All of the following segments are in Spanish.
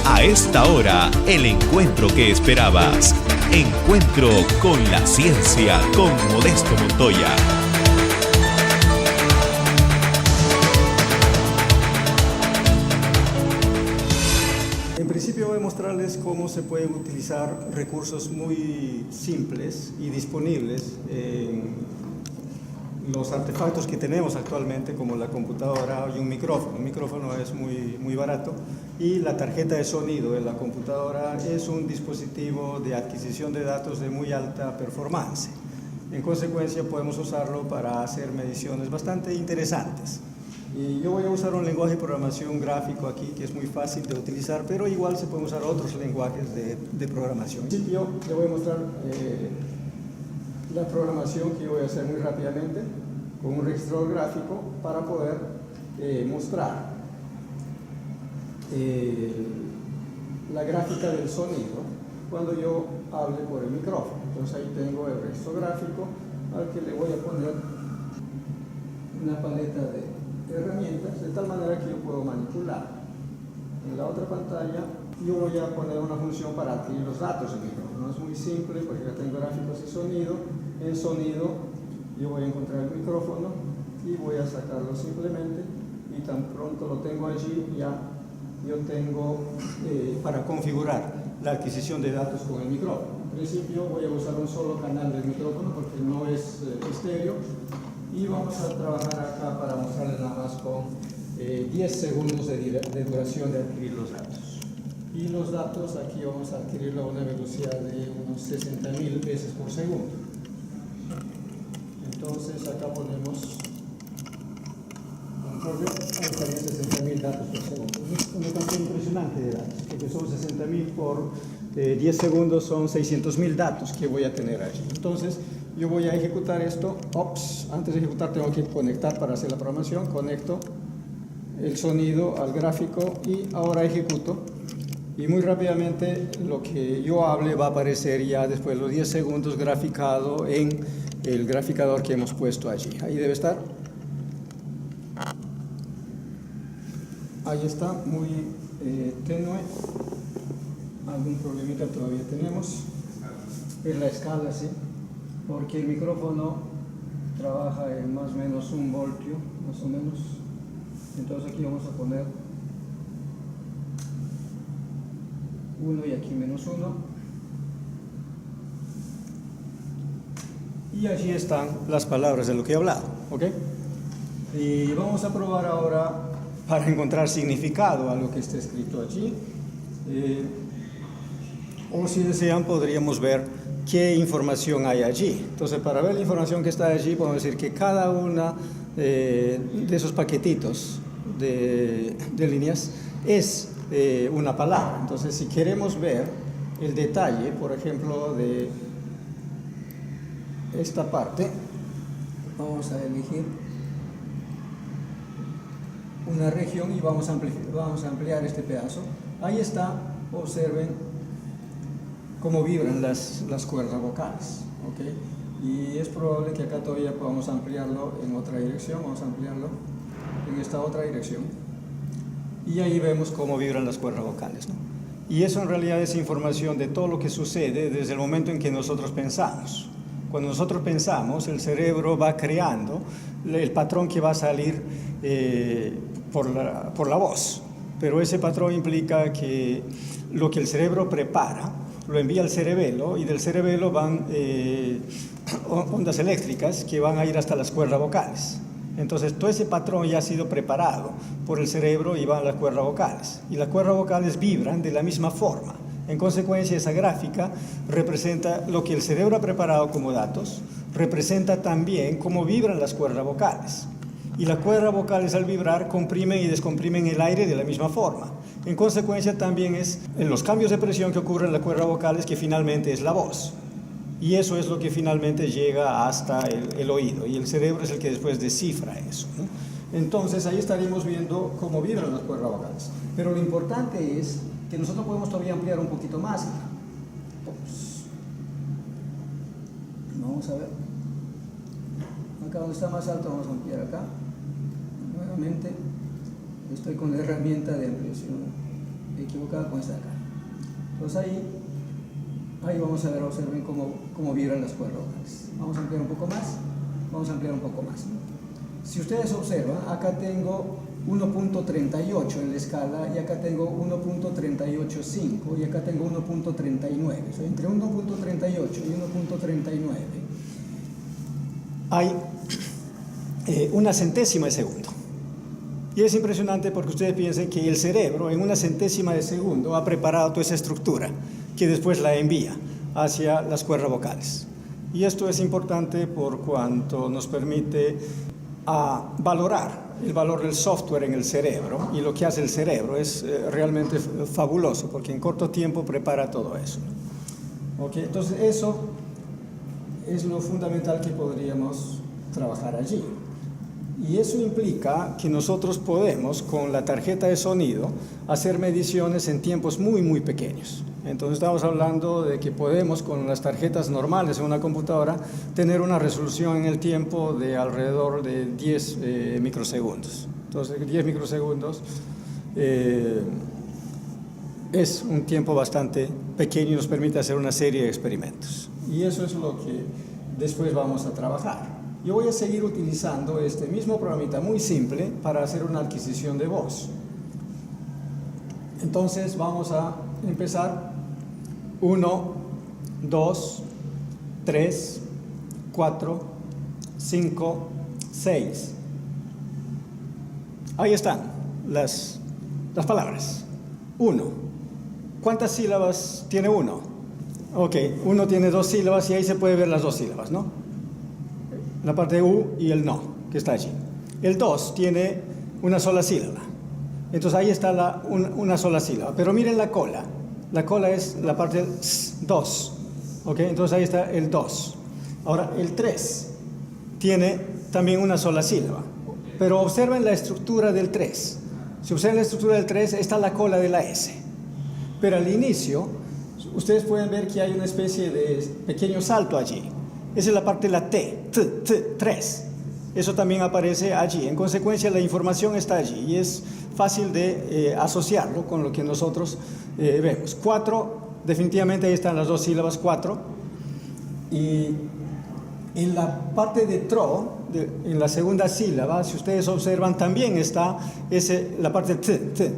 A esta hora, el encuentro que esperabas. Encuentro con la ciencia con Modesto Montoya. En principio voy a mostrarles cómo se pueden utilizar recursos muy simples y disponibles en los artefactos que tenemos actualmente, como la computadora y un micrófono. Un micrófono es muy barato, y la tarjeta de sonido de la computadora es un dispositivo de adquisición de datos de muy alta performance. En consecuencia, podemos usarlo para hacer mediciones bastante interesantes. Y yo voy a usar un lenguaje de programación gráfico aquí que es muy fácil de utilizar, pero igual se pueden usar otros lenguajes de programación. En principio, le voy a mostrar la programación que yo voy a hacer muy rápidamente con un registrador gráfico para poder mostrar la gráfica del sonido cuando yo hable por el micrófono. Entonces ahí tengo el registro gráfico al que le voy a poner una paleta de herramientas de tal manera que yo puedo manipular. En la otra pantalla yo voy a poner una función para adquirir los datos del micrófono. Es muy simple porque ya tengo gráficos de sonido. En sonido yo voy a encontrar el micrófono y voy a sacarlo simplemente, y tan pronto lo tengo allí ya yo tengo para configurar la adquisición de datos con el micrófono. En principio voy a usar un solo canal del micrófono porque no es estéreo, y vamos a trabajar acá para mostrarles nada más con 10 segundos de duración de adquirir los datos. Y los datos aquí vamos a adquirirlo a una velocidad de unos 60.000 veces por segundo. Entonces acá ponemos control, ahí estarían 60.000 datos por segundo. Es una cantidad impresionante de datos, porque son 60.000 por 10 segundos, son 600.000 datos que voy a tener allí. Entonces yo voy a ejecutar esto. Antes de ejecutar tengo que conectar para hacer la programación. Conecto el sonido al gráfico y ahora ejecuto. Y muy rápidamente lo que yo hable va a aparecer ya después de los 10 segundos graficado en el graficador que hemos puesto allí. Ahí debe estar. Ahí está, muy tenue. Algún problemita todavía tenemos. Es la escala, sí. Porque el micrófono trabaja en más o menos 1 voltio, más o menos. Entonces aquí vamos a poner 1 y aquí -1. Y allí están las palabras de lo que he hablado, ¿ok? Y vamos a probar ahora para encontrar significado a lo que está escrito allí. O si desean podríamos ver qué información hay allí. Entonces, para ver la información que está allí, podemos decir que cada una de esos paquetitos de líneas es una palabra. Entonces, si queremos ver el detalle, por ejemplo, de esta parte, vamos a elegir una región y vamos a ampliar este pedazo. Ahí está, observen cómo vibran las cuerdas vocales, ¿okay? Y es probable que acá todavía podamos ampliarlo en otra dirección. Vamos a ampliarlo en esta otra dirección. Y ahí vemos cómo vibran las cuerdas vocales, ¿no? Y eso en realidad es información de todo lo que sucede desde el momento en que nosotros pensamos. Cuando nosotros pensamos, el cerebro va creando el patrón que va a salir por la voz. Pero ese patrón implica que lo que el cerebro prepara lo envía al cerebelo, y del cerebelo van ondas eléctricas que van a ir hasta las cuerdas vocales. Entonces todo ese patrón ya ha sido preparado por el cerebro y van a las cuerdas vocales. Y las cuerdas vocales vibran de la misma forma. En consecuencia, esa gráfica representa lo que el cerebro ha preparado como datos, representa también cómo vibran las cuerdas vocales. Y las cuerdas vocales al vibrar comprimen y descomprimen el aire de la misma forma. En consecuencia, también es en los cambios de presión que ocurren en las cuerdas vocales que finalmente es la voz. Y eso es lo que finalmente llega hasta el oído, y el cerebro es el que después descifra eso, ¿no? Entonces ahí estaríamos viendo cómo vibran las cuerdas vocales. Pero lo importante es que nosotros podemos todavía ampliar un poquito más. Vamos a ver. Acá donde está más alto vamos a ampliar acá. Nuevamente estoy con la herramienta de ampliación equivalente. vocal con esta de acá. Entonces ahí vamos a ver, observen cómo vibran las cuerdas vocales. Vamos a ampliar un poco más, vamos a ampliar un poco más. Si ustedes observan, acá tengo 1.38 en la escala y acá tengo 1.385 y acá tengo 1.39. O sea, entre 1.38 y 1.39 hay una centésima de segundo. Y es impresionante porque ustedes piensen que el cerebro en una centésima de segundo ha preparado toda esa estructura que después la envía hacia las cuerdas vocales. Y esto es importante por cuanto nos permite valorar el valor del software en el cerebro, y lo que hace el cerebro es realmente fabuloso porque en corto tiempo prepara todo eso. ¿Okay? Entonces eso es lo fundamental que podríamos trabajar allí. Y eso implica que nosotros podemos, con la tarjeta de sonido, hacer mediciones en tiempos muy, muy pequeños. Entonces estamos hablando de que podemos, con las tarjetas normales en una computadora, tener una resolución en el tiempo de alrededor de 10 microsegundos. Entonces 10 microsegundos es un tiempo bastante pequeño y nos permite hacer una serie de experimentos. Y eso es lo que después vamos a trabajar. Yo voy a seguir utilizando este mismo programita muy simple para hacer una adquisición de voz. Entonces vamos a empezar. 1, 2, 3, 4, 5, 6. Ahí están las palabras. 1. ¿Cuántas sílabas tiene 1? Ok, 1 tiene 2 sílabas y ahí se puede ver las 2 sílabas, ¿no? La parte de U y el no, que está allí. El 2 tiene una sola sílaba. Entonces ahí está una sola sílaba. Pero miren la cola. La cola es la parte del 2. ¿Ok? Entonces ahí está el 2. Ahora, el 3 tiene también una sola sílaba. Pero observen la estructura del 3. Si observan la estructura del 3, está la cola de la S. Pero al inicio, ustedes pueden ver que hay una especie de pequeño salto allí. Esa es la parte de la T, 3. Eso también aparece allí. En consecuencia, la información está allí y es fácil de asociarlo con lo que nosotros vemos. 4, definitivamente ahí están las 2 sílabas 4. Y en la parte de tro, en la segunda sílaba, si ustedes observan, también está la parte de t.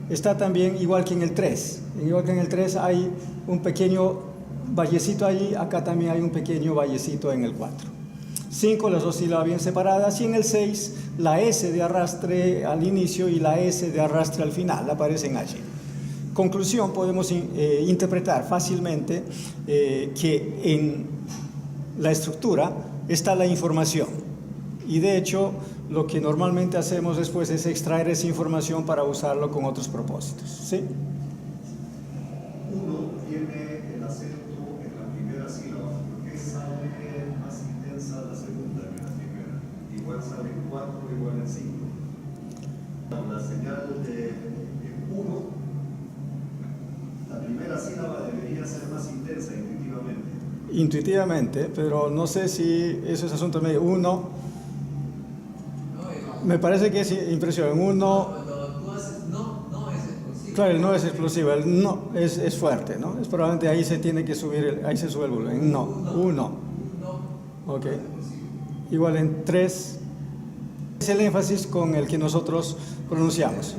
Está también igual que en el 3. Igual que en el 3 hay un pequeño vallecito allí, acá también hay un pequeño vallecito en el 4. 5, las 2 sílabas bien separadas, y en el 6 la S de arrastre al inicio y la S de arrastre al final aparecen allí. Conclusión, podemos interpretar fácilmente que en la estructura está la información, y de hecho lo que normalmente hacemos después es extraer esa información para usarlo con otros propósitos. ¿Sí? Uno tiene el acento en la primera sílaba, porque sale más intensa la segunda que la primera. Igual sale 4, igual en 5. La señal de 1, la primera sílaba debería ser más intensa intuitivamente. Intuitivamente, pero no sé si eso es asunto medio. 1, me parece que es impresión. 1. Claro, el no es explosivo, el no es fuerte, ¿no? Es probablemente ahí se tiene que subir, ahí se sube el volumen. No, 1. Ok. Igual en 3. Es el énfasis con el que nosotros pronunciamos.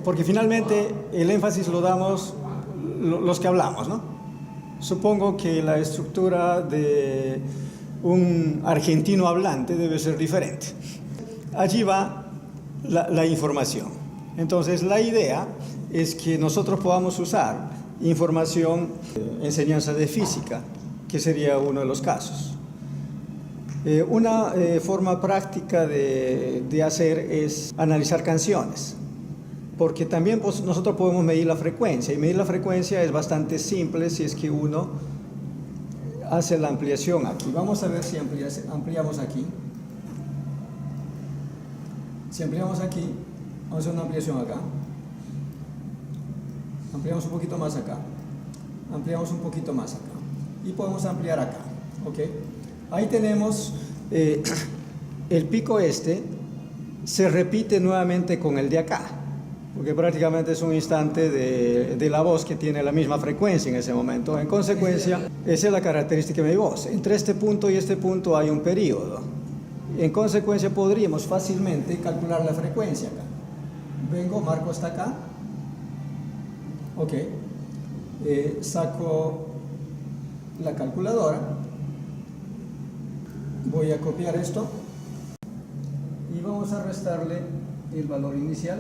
Porque finalmente el énfasis lo damos los que hablamos, ¿no? Supongo que la estructura de un argentino hablante debe ser diferente. Allí va la información. Entonces, la idea es que nosotros podamos usar información, enseñanza de física, que sería uno de los casos. Una forma práctica de hacer es analizar canciones, porque también pues, nosotros podemos medir la frecuencia, y medir la frecuencia es bastante simple si es que uno hace la ampliación aquí. Vamos a ver si ampliamos aquí. Si ampliamos aquí, vamos a hacer una ampliación acá. Ampliamos un poquito más acá. Ampliamos un poquito más acá. Y podemos ampliar acá. ¿Ok? Ahí tenemos el pico se repite nuevamente con el de acá. porque prácticamente es un instante de la voz que tiene la misma frecuencia en ese momento. En consecuencia, esa es la característica de mi voz. Entre este punto y este punto hay un periodo. En consecuencia, podríamos fácilmente calcular la frecuencia acá. Vengo, marco hasta acá. Ok. Saco la calculadora. Voy a copiar esto. Y vamos a restarle el valor inicial.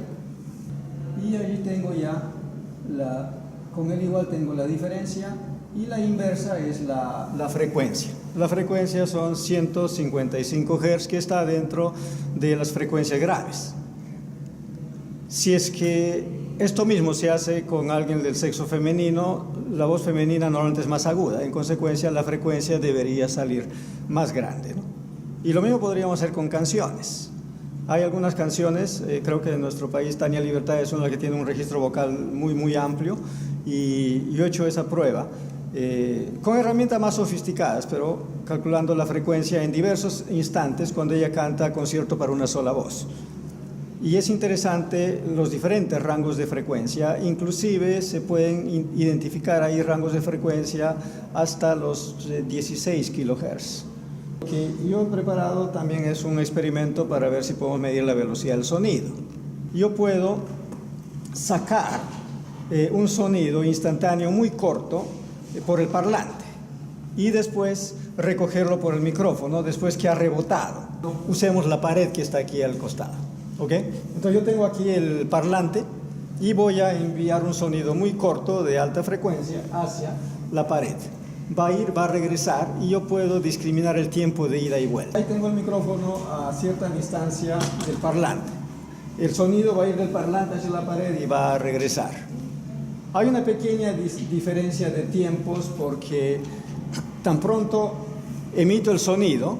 Y allí tengo ya, con el igual tengo la diferencia y la inversa es la frecuencia. La frecuencia son 155 Hz que está dentro de las frecuencias graves. Si es que esto mismo se hace con alguien del sexo femenino, la voz femenina normalmente es más aguda, en consecuencia la frecuencia debería salir más grande, ¿no? Y lo mismo podríamos hacer con canciones. Hay algunas canciones, creo que en nuestro país Tania Libertad es una que tiene un registro vocal muy amplio y yo he hecho esa prueba con herramientas más sofisticadas, pero calculando la frecuencia en diversos instantes cuando ella canta concierto para una sola voz. Y es interesante los diferentes rangos de frecuencia, inclusive se pueden identificar ahí rangos de frecuencia hasta los 16 kHz. Lo que yo he preparado también es un experimento para ver si podemos medir la velocidad del sonido. Yo puedo sacar un sonido instantáneo muy corto por el parlante y después recogerlo por el micrófono después que ha rebotado. Usemos la pared que está aquí al costado. ¿Okay? Entonces yo tengo aquí el parlante y voy a enviar un sonido muy corto de alta frecuencia hacia la pared. Va a ir, va a regresar y yo puedo discriminar el tiempo de ida y vuelta. Ahí tengo el micrófono a cierta distancia del parlante. El sonido va a ir del parlante hacia la pared y va a regresar. Hay una pequeña diferencia de tiempos porque tan pronto emito el sonido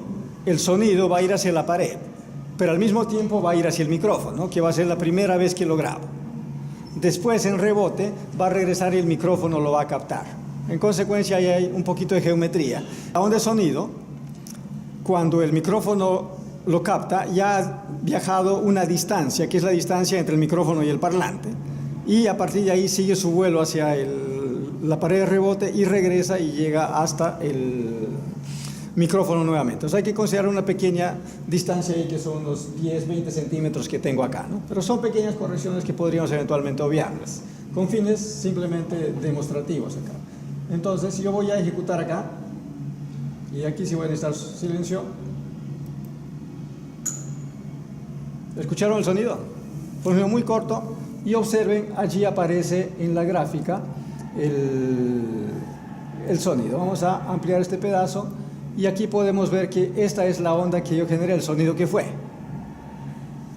va a ir hacia la pared, pero al mismo tiempo va a ir hacia el micrófono, que va a ser la primera vez que lo grabo. Después, en rebote, va a regresar y el micrófono lo va a captar. En consecuencia, ahí hay un poquito de geometría. La onda de sonido, cuando el micrófono lo capta, ya ha viajado una distancia, que es la distancia entre el micrófono y el parlante, y a partir de ahí sigue su vuelo hacia la pared de rebote y regresa y llega hasta el micrófono nuevamente. Entonces hay que considerar una pequeña distancia ahí, que son los 10-20 centímetros que tengo acá, ¿no? Pero son pequeñas correcciones que podríamos eventualmente obviarlas, con fines simplemente demostrativos acá. Entonces yo voy a ejecutar acá, y aquí sí voy a necesitar silencio. ¿Escucharon el sonido? Fue muy corto, y observen, allí aparece en la gráfica el sonido. Vamos a ampliar este pedazo, y aquí podemos ver que esta es la onda que yo generé, el sonido que fue.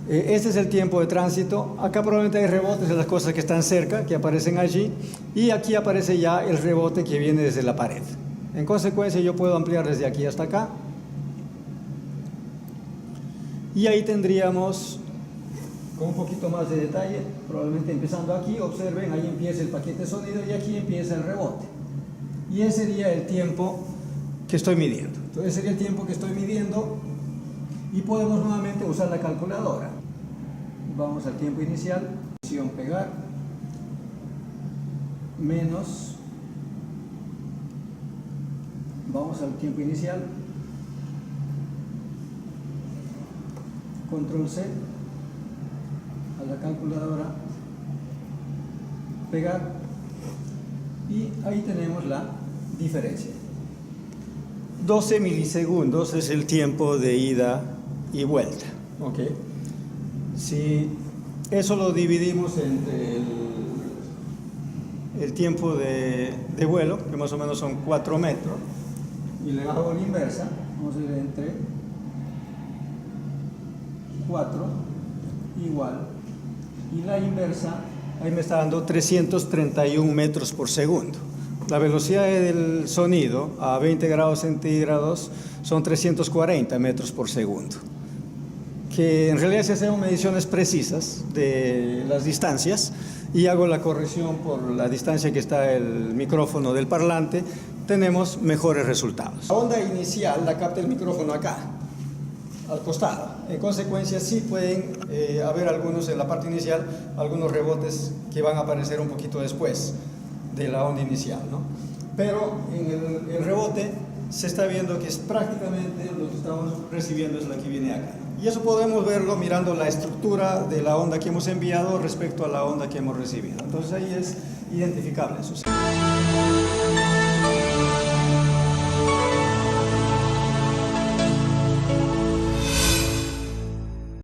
Este es el tiempo de tránsito. Acá probablemente hay rebotes de las cosas que están cerca, que aparecen allí, y aquí aparece ya el rebote que viene desde la pared. En consecuencia, yo puedo ampliar desde aquí hasta acá, y ahí tendríamos, con un poquito más de detalle, probablemente empezando aquí, observen, ahí empieza el paquete de sonido y aquí empieza el rebote. Y ese sería el tiempo que estoy midiendo. Entonces ese sería el tiempo que estoy midiendo. Y podemos nuevamente usar la calculadora. Vamos al tiempo inicial, pegar, menos, vamos al tiempo inicial, control C, a la calculadora, pegar, y ahí tenemos la diferencia. 12 milisegundos es el tiempo de ida y vuelta. ¿Okay? Si eso lo dividimos entre el tiempo de vuelo, que más o menos son 4 metros, y le hago la inversa, vamos a ir entre 4 igual, y la inversa, ahí me está dando 331 metros por segundo. La velocidad del sonido a 20 grados centígrados son 340 metros por segundo. Que en realidad, si hacemos mediciones precisas de las distancias y hago la corrección por la distancia que está el micrófono del parlante, tenemos mejores resultados. La onda inicial la capta el micrófono acá. al costado. En consecuencia, sí pueden haber algunos en la parte inicial, algunos rebotes que van a aparecer un poquito después de la onda inicial, ¿no? Pero en el rebote se está viendo que es prácticamente lo que estamos recibiendo es la que viene acá. Y eso podemos verlo mirando la estructura de la onda que hemos enviado respecto a la onda que hemos recibido. Entonces ahí es identificable eso.